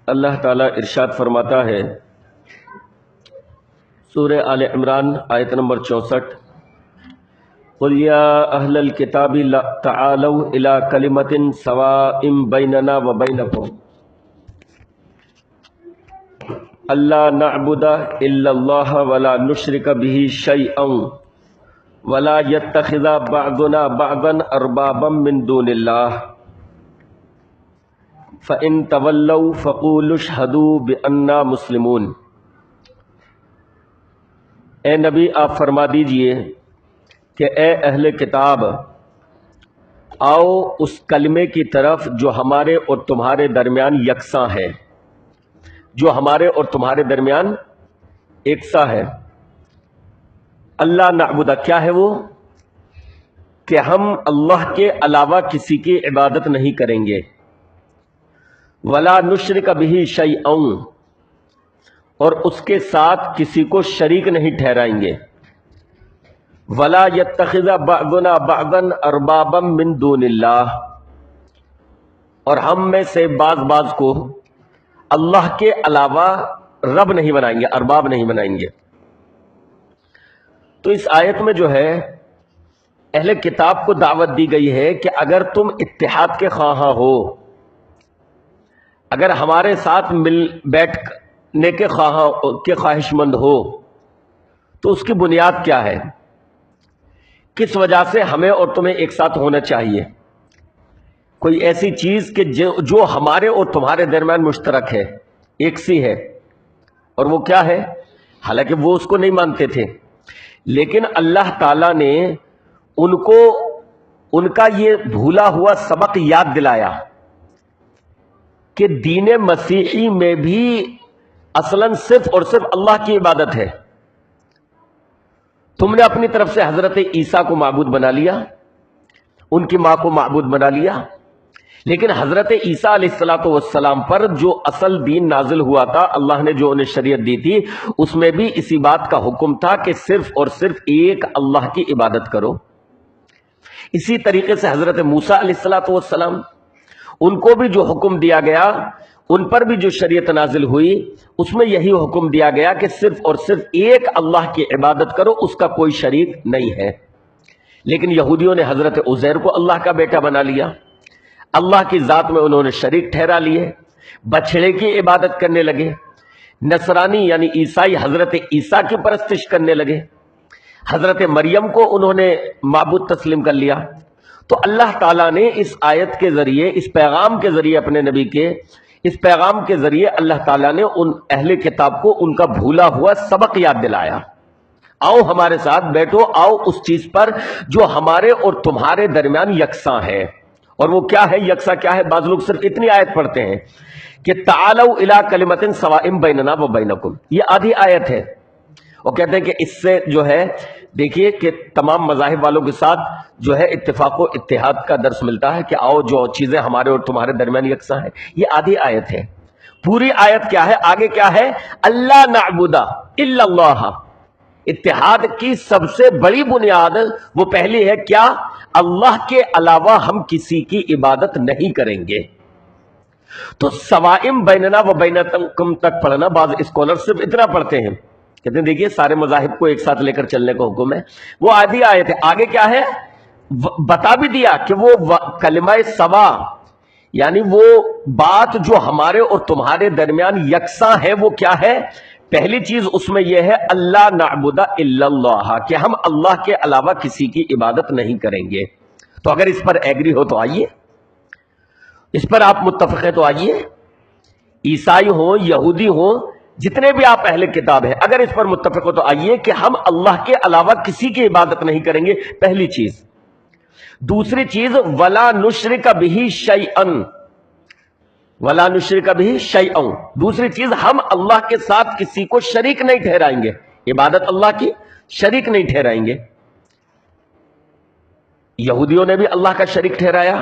اللہ تعالیٰ ارشاد فرماتا ہے سورہ آل عمران آیت نمبر 64، قُلْ يَا أَهْلَ الْكِتَابِ تَعَالَوْا إِلَىٰ كَلِمَةٍ سَوَاءٍ بَيْنَنَا وَبَيْنَكُمْ أَلَّا نَعْبُدَ إِلَّا اللَّهَ وَلَا نُشْرِكَ بِهِ شَيْئًا وَلَا يَتَّخِذَ بَعْضُنَا بَعْضًا أَرْبَابًا مِّن دُونِ اللَّهِ فَإِن تَوَلَّوْا فَقُولُوا اشْهَدُوا بِأَنَّا مُسْلِمُونَ۔ اے نبی آپ فرما دیجئے کہ اے اہل کتاب، آؤ اس کلمے کی طرف جو ہمارے اور تمہارے درمیان یکساں ہے، جو ہمارے اور تمہارے درمیان یکساں ہے۔ اللہ نعبد، کیا ہے وہ؟ کہ ہم اللہ کے علاوہ کسی کی عبادت نہیں کریں گے، ولا نشرک بہ شیئا، اور اس کے ساتھ کسی کو شریک نہیں ٹھہرائیں گے، ولا یتخذ بعضنا بعضا اربابا من دون اللہ، اور ہم میں سے بعض کو اللہ کے علاوہ رب نہیں بنائیں گے، ارباب نہیں بنائیں گے۔ تو اس آیت میں جو ہے اہل کتاب کو دعوت دی گئی ہے کہ اگر تم اتحاد کے خواہاں ہو، اگر ہمارے ساتھ مل بیٹھنے کے خواہش مند ہو، تو اس کی بنیاد کیا ہے؟ کس وجہ سے ہمیں اور تمہیں ایک ساتھ ہونا چاہیے؟ کوئی ایسی چیز کہ جو ہمارے اور تمہارے درمیان مشترک ہے، ایک سی ہے، اور وہ کیا ہے؟ حالانکہ وہ اس کو نہیں مانتے تھے، لیکن اللہ تعالیٰ نے ان کا یہ بھولا ہوا سبق یاد دلایا کہ دین مسیحی میں بھی اصلاً صرف اور صرف اللہ کی عبادت ہے۔ تم نے اپنی طرف سے حضرت عیسیٰ کو معبود بنا لیا، ان کی ماں کو معبود بنا لیا، لیکن حضرت عیسیٰ علیہ السلام پر جو اصل دین نازل ہوا تھا، اللہ نے جو انہیں شریعت دی تھی، اس میں بھی اسی بات کا حکم تھا کہ صرف اور صرف ایک اللہ کی عبادت کرو۔ اسی طریقے سے حضرت موسیٰ علیہ السلام، ان کو بھی جو حکم دیا گیا، ان پر بھی جو شریعت نازل ہوئی، اس میں یہی حکم دیا گیا کہ صرف اور صرف ایک اللہ کی عبادت کرو، اس کا کوئی شریک نہیں ہے۔ لیکن یہودیوں نے حضرت عزیر کو اللہ کا بیٹا بنا لیا، اللہ کی ذات میں انہوں نے شریک ٹھہرا لیے، بچھڑے کی عبادت کرنے لگے، نصرانی یعنی عیسائی حضرت عیسیٰ کی پرستش کرنے لگے، حضرت مریم کو انہوں نے معبود تسلیم کر لیا۔ تو اللہ تعالیٰ نے اس آیت کے ذریعے، اس پیغام کے ذریعے، اپنے نبی کے اس پیغام کے ذریعے اللہ تعالیٰ نے ان اہل کتاب کو ان کا بھولا ہوا سبق یاد دلایا۔ آؤ ہمارے ساتھ بیٹھو، آؤ اس چیز پر جو ہمارے اور تمہارے درمیان یکساں ہے۔ اور وہ کیا ہے؟ یکساں کیا ہے؟ بعض لوگ صرف اتنی آیت پڑھتے ہیں کہ تعالوا الی کلمۃ سواء بیننا وبینکم، یہ آدھی آیت ہے، وہ کہتے ہیں کہ اس سے جو ہے دیکھیے کہ تمام مذاہب والوں کے ساتھ جو ہے اتفاق و اتحاد کا درس ملتا ہے کہ آؤ جو چیزیں ہمارے اور تمہارے درمیان یکساں ہیں۔ یہ آدھی آیت ہے۔ پوری آیت کیا ہے؟ آگے کیا ہے؟ اللہ نعبد الا اللہ۔ اتحاد کی سب سے بڑی بنیاد وہ پہلی ہے، کیا؟ اللہ کے علاوہ ہم کسی کی عبادت نہیں کریں گے۔ تو سوائم بیننا و بینکم تک پڑھنا، بعض اسکالر صرف اتنا پڑھتے ہیں، کہتے ہیں دیکھیے سارے مذاہب کو ایک ساتھ لے کر چلنے کا حکم ہے، وہ آدھی آیت ہے۔ آگے کیا ہے؟ بتا بھی دیا کہ وہ کلمہ سوا، یعنی وہ بات جو ہمارے اور تمہارے درمیان یکساں ہے، وہ کیا ہے؟ پہلی چیز اس میں یہ ہے اللہ نعبد الا اللہ، کہ ہم اللہ کے علاوہ کسی کی عبادت نہیں کریں گے۔ تو اگر اس پر ایگری ہو تو آئیے، اس پر آپ متفق ہیں تو آئیے، عیسائی ہوں، یہودی ہوں، جتنے بھی آپ اہل کتاب ہیں، اگر اس پر متفق ہو تو آئیے کہ ہم اللہ کے علاوہ کسی کی عبادت نہیں کریں گے، پہلی چیز۔ دوسری چیز ولا نشرک بہ شیئا، ولا نشرک بہ شیئا، دوسری چیز ہم اللہ کے ساتھ کسی کو شریک نہیں ٹھہرائیں گے، عبادت اللہ کی شریک نہیں ٹھہرائیں گے۔ یہودیوں نے بھی اللہ کا شریک ٹھہرایا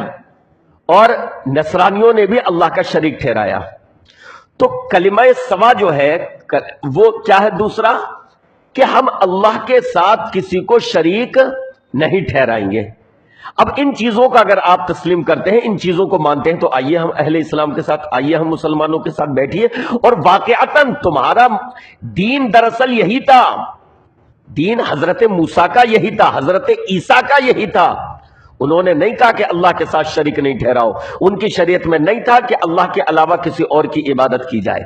اور نصرانیوں نے بھی اللہ کا شریک ٹھہرایا۔ تو کلمہ سوا جو ہے وہ کیا ہے؟ دوسرا کہ ہم اللہ کے ساتھ کسی کو شریک نہیں ٹھہرائیں گے۔ اب ان چیزوں کا اگر آپ تسلیم کرتے ہیں، ان چیزوں کو مانتے ہیں، تو آئیے ہم اہل اسلام کے ساتھ، آئیے ہم مسلمانوں کے ساتھ بیٹھیے، اور واقعتاً تمہارا دین دراصل یہی تھا، دین حضرت موسیٰ کا یہی تھا، حضرت عیسیٰ کا یہی تھا۔ انہوں نے نہیں کہا کہ اللہ کے ساتھ شریک نہیں ٹھہراؤ، ان کی شریعت میں نہیں تھا کہ اللہ کے علاوہ کسی اور کی عبادت کی جائے۔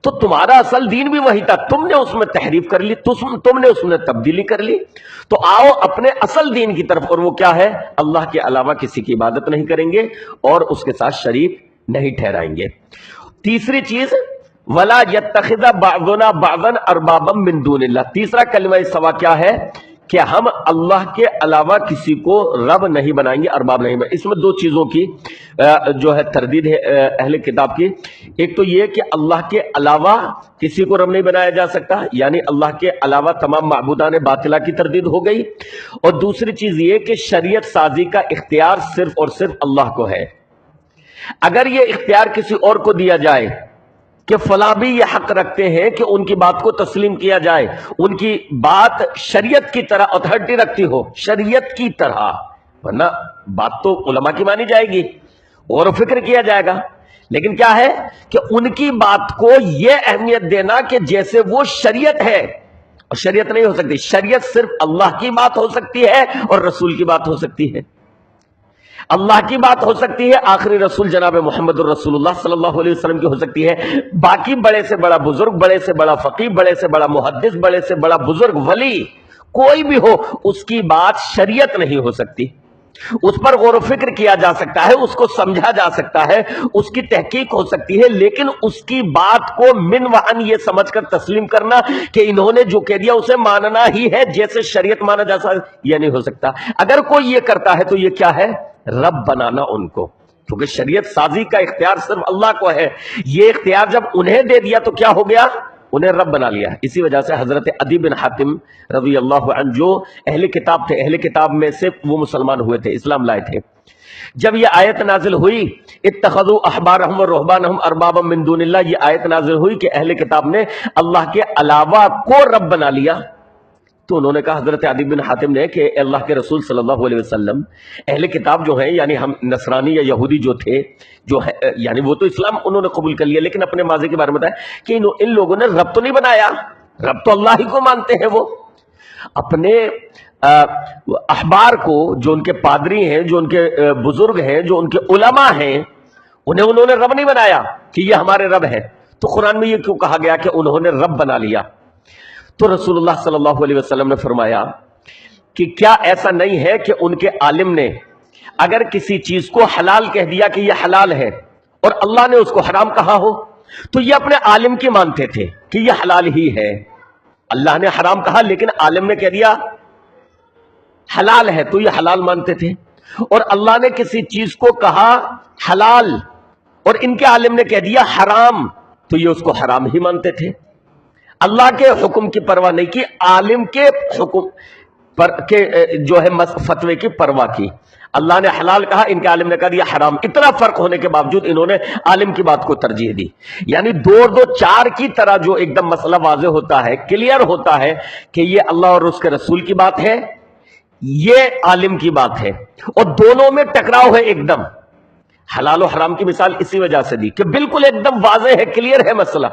تو تمہارا اصل دین بھی وہی تھا، تم نے اس میں تحریف کر لی، تم نے اس میں تبدیلی کر لی۔ تو آؤ اپنے اصل دین کی طرف، اور وہ کیا ہے؟ اللہ کے علاوہ کسی کی عبادت نہیں کریں گے اور اس کے ساتھ شریک نہیں ٹھہرائیں گے۔ تیسری چیز، وَلَا يَتَّخِذَ بَعْضُنَا بَعْضًا أَرْبَابًا مِّن دُونِ اللَّهِ۔ تیسرا کلمہ سوا کیا ہے؟ کہ ہم اللہ کے علاوہ کسی کو رب نہیں بنائیں گے، ارباب نہیں بنائیں گے۔ اس میں دو چیزوں کی جو ہے تردید ہے اہل کتاب کی۔ ایک تو یہ کہ اللہ کے علاوہ کسی کو رب نہیں بنایا جا سکتا، یعنی اللہ کے علاوہ تمام معبودان باطلہ کی تردید ہو گئی، اور دوسری چیز یہ کہ شریعت سازی کا اختیار صرف اور صرف اللہ کو ہے۔ اگر یہ اختیار کسی اور کو دیا جائے کہ فلاں بھی یہ حق رکھتے ہیں کہ ان کی بات کو تسلیم کیا جائے، ان کی بات شریعت کی طرح اتھارٹی رکھتی ہو، شریعت کی طرح، ورنہ بات تو علماء کی مانی جائے گی، غور و فکر کیا جائے گا، لیکن کیا ہے کہ ان کی بات کو یہ اہمیت دینا کہ جیسے وہ شریعت ہے، اور شریعت نہیں ہو سکتی، شریعت صرف اللہ کی بات ہو سکتی ہے اور رسول کی بات ہو سکتی ہے۔ اللہ کی بات ہو سکتی ہے، آخری رسول جناب محمد الرسول اللہ صلی اللہ علیہ وسلم کی ہو سکتی ہے، باقی بڑے سے بڑا بزرگ، بڑے سے بڑا فقیہ، بڑے سے بڑا محدث، بڑے سے بڑا بزرگ ولی کوئی بھی ہو، اس کی بات شریعت نہیں ہو سکتی۔ اس پر غور و فکر کیا جا سکتا ہے، اس کو سمجھا جا سکتا ہے، اس کی تحقیق ہو سکتی ہے، لیکن اس کی بات کو من وہن یہ سمجھ کر تسلیم کرنا کہ انہوں نے جو کہہ دیا اسے ماننا ہی ہے جیسے شریعت مانا جا سکتا، یہ نہیں ہو سکتا۔ اگر کوئی یہ کرتا ہے تو یہ کیا ہے؟ رب بنانا ان کو، کیونکہ شریعت سازی کا اختیار صرف اللہ کو ہے۔ یہ اختیار جب انہیں دے دیا تو کیا ہو گیا؟ انہیں رب بنا لیا۔ اسی وجہ سے حضرت عدی بن حاتم رضی اللہ عنہ جو اہل کتاب تھے، اہل کتاب میں سے وہ مسلمان ہوئے تھے، اسلام لائے تھے، جب یہ آیت نازل ہوئی اتخذوا احبارهم ورهبانهم اربابا من دون اللہ، یہ آیت نازل ہوئی کہ اہل کتاب نے اللہ کے علاوہ کو رب بنا لیا، تو انہوں نے کہا حضرت عدی بن حاتم نے کہ اللہ کے رسول صلی اللہ علیہ وسلم، اہل کتاب جو ہیں یعنی ہم نصرانی یا یہودی جو تھے، جو ہے یعنی وہ تو اسلام انہوں نے قبول کر لیا، لیکن اپنے ماضی کے بارے میں بتایا کہ ان لوگوں نے رب تو نہیں بنایا، رب تو اللہ ہی کو مانتے ہیں۔ وہ اپنے احبار کو، جو ان کے پادری ہیں، جو ان کے بزرگ ہیں، جو ان کے علماء ہیں، انہوں نے رب نہیں بنایا کہ یہ ہمارے رب ہے۔ تو قرآن میں یہ کیوں کہا گیا کہ انہوں نے رب بنا لیا؟ تو رسول اللہ صلی اللہ علیہ وسلم نے فرمایا کہ کیا ایسا نہیں ہے کہ ان کے عالم نے اگر کسی چیز کو حلال کہہ دیا کہ یہ حلال ہے اور اللہ نے اس کو حرام کہا ہو، تو یہ اپنے عالم کی مانتے تھے کہ یہ حلال ہی ہے۔ اللہ نے حرام کہا لیکن عالم نے کہہ دیا حلال ہے، تو یہ حلال مانتے تھے، اور اللہ نے کسی چیز کو کہا حلال اور ان کے عالم نے کہہ دیا حرام، تو یہ اس کو حرام ہی مانتے تھے۔ اللہ کے حکم کی پرواہ نہیں کی، عالم کے حکم پر کے جو ہے فتوے کی پرواہ کی۔ اللہ نے حلال کہا، ان کے عالم نے کہا دیا حرام، اتنا فرق ہونے کے باوجود انہوں نے عالم کی بات کو ترجیح دی۔ یعنی دو چار کی طرح جو ایک دم مسئلہ واضح ہوتا ہے، کلیئر ہوتا ہے کہ یہ اللہ اور اس کے رسول کی بات ہے، یہ عالم کی بات ہے، اور دونوں میں ٹکراؤ ہے ایک دم۔ حلال و حرام کی مثال اسی وجہ سے دی کہ بالکل ایک دم واضح ہے، کلیئر ہے مسئلہ،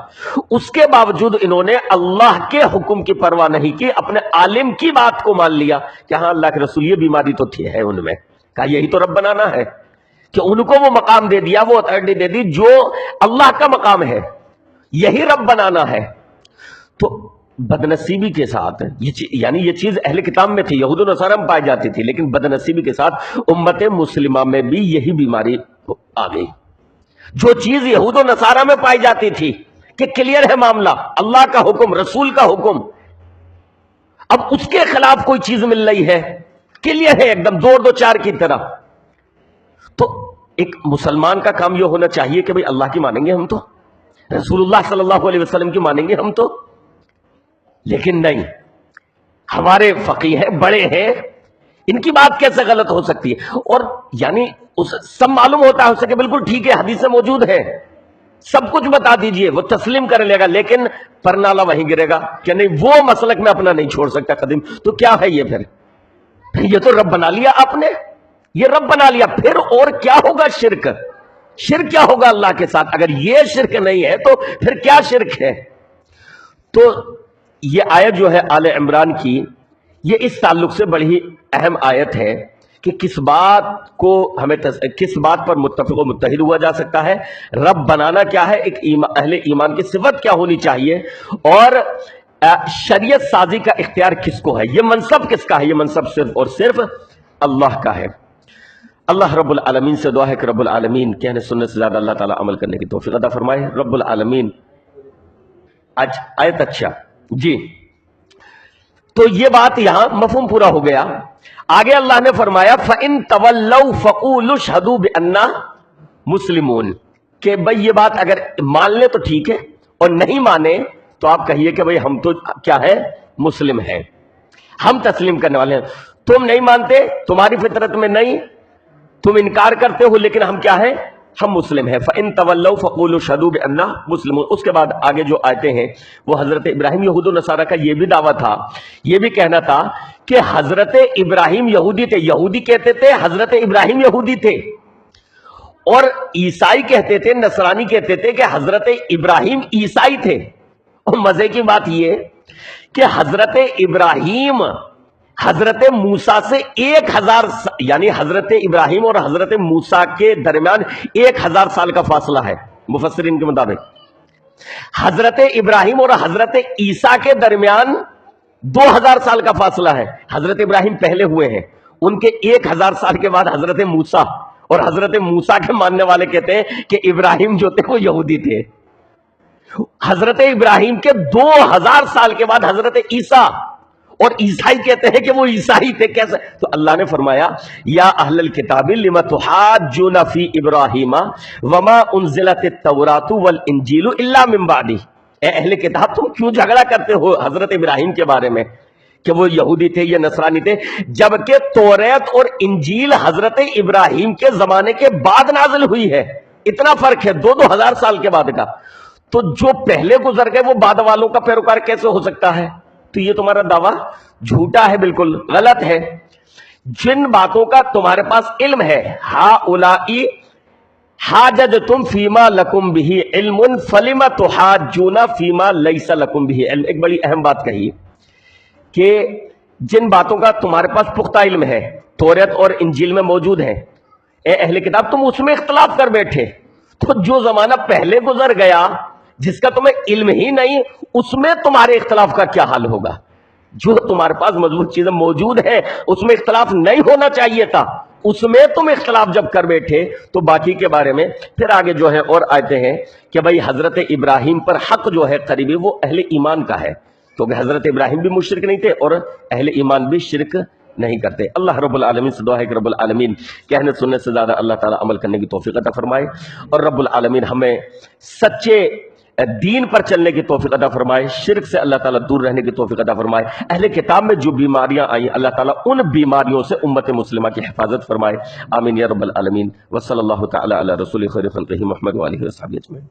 اس کے باوجود انہوں نے اللہ کے حکم کی پرواہ نہیں کی، اپنے عالم کی بات کو مان لیا کہ ہاں اللہ کے رسول یہ بیماری تو تھی ہے ان میں، کہا یہی تو رب بنانا ہے، کہ ان کو وہ مقام دے دیا، وہ اتھارٹی دے دی جو اللہ کا مقام ہے، یہی رب بنانا ہے۔ تو بدنصیبی کے ساتھ یعنی یہ چیز اہل کتاب میں تھی، یہود و نصارہ میں پائی جاتی تھی، لیکن بدنصیبی کے ساتھ امت مسلمہ میں بھی یہی بیماری آ گئی۔ جو چیز یہود و نصارہ میں پائی جاتی تھی کہ کلیئر ہے معاملہ، اللہ کا حکم، رسول کا حکم، اب اس کے خلاف کوئی چیز مل رہی ہے، کلیئر ہے ایک دم دو چار کی طرح، تو ایک مسلمان کا کام یہ ہونا چاہیے کہ بھئی اللہ کی مانیں گے ہم تو، رسول اللہ صلی اللہ علیہ وسلم کی مانیں گے ہم تو، لیکن نہیں، ہمارے فقیہ ہیں، بڑے ہیں، ان کی بات کیسے غلط ہو سکتی ہے؟ اور یعنی سب معلوم ہوتا ہے اسے کہ بالکل ٹھیک ہے، حدیثیں موجود ہے، سب کچھ بتا دیجئے، وہ تسلیم کر لے گا، لیکن پرنالا وہیں گرے گا کہ نہیں وہ مسلک میں اپنا نہیں چھوڑ سکتا قدیم، تو کیا ہے یہ پھر؟ یہ تو رب بنا لیا آپ نے، یہ رب بنا لیا، پھر اور کیا ہوگا شرک؟ شرک کیا ہوگا اللہ کے ساتھ؟ اگر یہ شرک نہیں ہے تو پھر کیا شرک ہے؟ تو یہ آیت جو ہے آل عمران کی، یہ اس تعلق سے بڑی اہم آیت ہے کہ کس بات کو ہمیں کس بات پر متفق و متحد ہوا جا سکتا ہے، رب بنانا کیا ہے، ایک اہل ایمان کی صفت کیا ہونی چاہیے، اور شریعت سازی کا اختیار کس کو ہے، یہ منصب کس کا ہے؟ یہ منصب صرف اور صرف اللہ کا ہے۔ اللہ رب العالمین سے دعا ہے کہ رب العالمین کہنے سننے سے زیادہ اللہ تعالیٰ عمل کرنے کی توفیق عطا فرمائے۔ رب العالمین آیت اچھا جی، تو یہ بات یہاں مفہوم پورا ہو گیا۔ آگے اللہ نے فرمایا فَإِن تَوَلَّوْا فَقُولُوا اشْهَدُوا بِأَنَّا مُسْلِمُونَ، کہ بھئی یہ بات اگر مان لے تو ٹھیک ہے، اور نہیں مانے تو آپ کہیے کہ بھئی ہم تو کیا ہے، مسلم ہیں، ہم تسلیم کرنے والے ہیں۔ تم نہیں مانتے، تمہاری فطرت میں نہیں، تم انکار کرتے ہو، لیکن ہم کیا ہیں، ہم مسلم ہیں۔ فَإِن تَوَلَّوْا فَقُولُوا اشْهَدُوا بِأَنَّا مُسْلِمُونَ۔ اس کے بعد آگے جو آیتیں ہیں وہ حضرت ابراہیم یہود و نصارہ کا یہ بھی دعویٰ تھا، یہ بھی کہنا تھا کہ حضرت ابراہیم یہودی تھے، یہودی کہتے تھے حضرت ابراہیم یہودی تھے، اور عیسائی کہتے تھے، نصرانی کہتے تھے کہ حضرت ابراہیم عیسائی تھے۔ اور مزے کی بات یہ کہ حضرت ابراہیم حضرت موسیٰ سے 1000 یعنی حضرت ابراہیم اور حضرت موسیٰ کے درمیان 1000 سال کا فاصلہ ہے مفسرین کے مطابق۔ حضرت ابراہیم اور حضرت عیسیٰ کے درمیان 2000 سال کا فاصلہ ہے۔ حضرت ابراہیم پہلے ہوئے ہیں، ان کے 1000 سال کے بعد حضرت موسیٰ، اور حضرت موسیٰ کے ماننے والے کہتے ہیں کہ ابراہیم جو تھے وہ یہودی تھے۔ حضرت ابراہیم کے 2000 سال کے بعد حضرت عیسیٰ، اور عیسائی کہتے ہیں کہ وہ عیسائی تھے۔ کیسے؟ تو اللہ نے فرمایا یا اہل الکتاب لم تحاجون فی ابراہیم وما انزلت التوراۃ والانجیل الا من بعدہ، اے اہل کتاب تم کیوں جھگڑا کرتے ہو حضرت ابراہیم کے بارے میں کہ وہ یہودی تھے یا نصرانی تھے، جبکہ توریت اور انجیل حضرت ابراہیم کے زمانے کے بعد نازل ہوئی ہے۔ اتنا فرق ہے، 2000 سال کے بعد کا۔ تو جو پہلے گزر گئے وہ بعد والوں کا پیروکار کیسے ہو سکتا ہے؟ تو یہ تمہارا دعویٰ جھوٹا ہے، بالکل غلط ہے۔ جن باتوں کا تمہارے پاس علم ہے، ہؤلاء حاججتم فیما لکم بہ علم فلم تحاجون فیما لیس لکم بہ علم۔ ایک بڑی اہم بات کہی کہ جن باتوں کا تمہارے پاس پختہ علم ہے، توریت اور انجیل میں موجود ہے، اے اہل کتاب تم اس میں اختلاف کر بیٹھے، تو جو زمانہ پہلے گزر گیا جس کا تمہیں علم ہی نہیں، اس میں تمہارے اختلاف کا کیا حال ہوگا؟ جو تمہارے پاس مضبوط چیزیں موجود ہیں اس میں اختلاف نہیں ہونا چاہیے تھا، اس میں تم اختلاف جب کر بیٹھے تو باقی کے بارے میں پھر آگے جو ہے اور آیتیں ہیں کہ بھئی حضرت ابراہیم پر حق جو ہے قریبی وہ اہل ایمان کا ہے، کیونکہ حضرت ابراہیم بھی مشرک نہیں تھے اور اہل ایمان بھی شرک نہیں کرتے۔ اللہ رب العالمین سے دعا ہے کہ رب العالمین کہنے سننے سے زیادہ اللہ تعالیٰ عمل کرنے کی توفیق عطا فرمائے، اور رب العالمین ہمیں سچے دین پر چلنے کی توفیق عطا فرمائے، شرک سے اللہ تعالیٰ دور رہنے کی توفیق عطا فرمائے۔ اہل کتاب میں جو بیماریاں آئیں اللہ تعالیٰ ان بیماریوں سے امت مسلمہ کی حفاظت فرمائے، آمین یا رب العالمین۔ وصلی اللہ تعالیٰ علی رسول خیر خلقہ محمد وآلہ وصحبہ اجمعین۔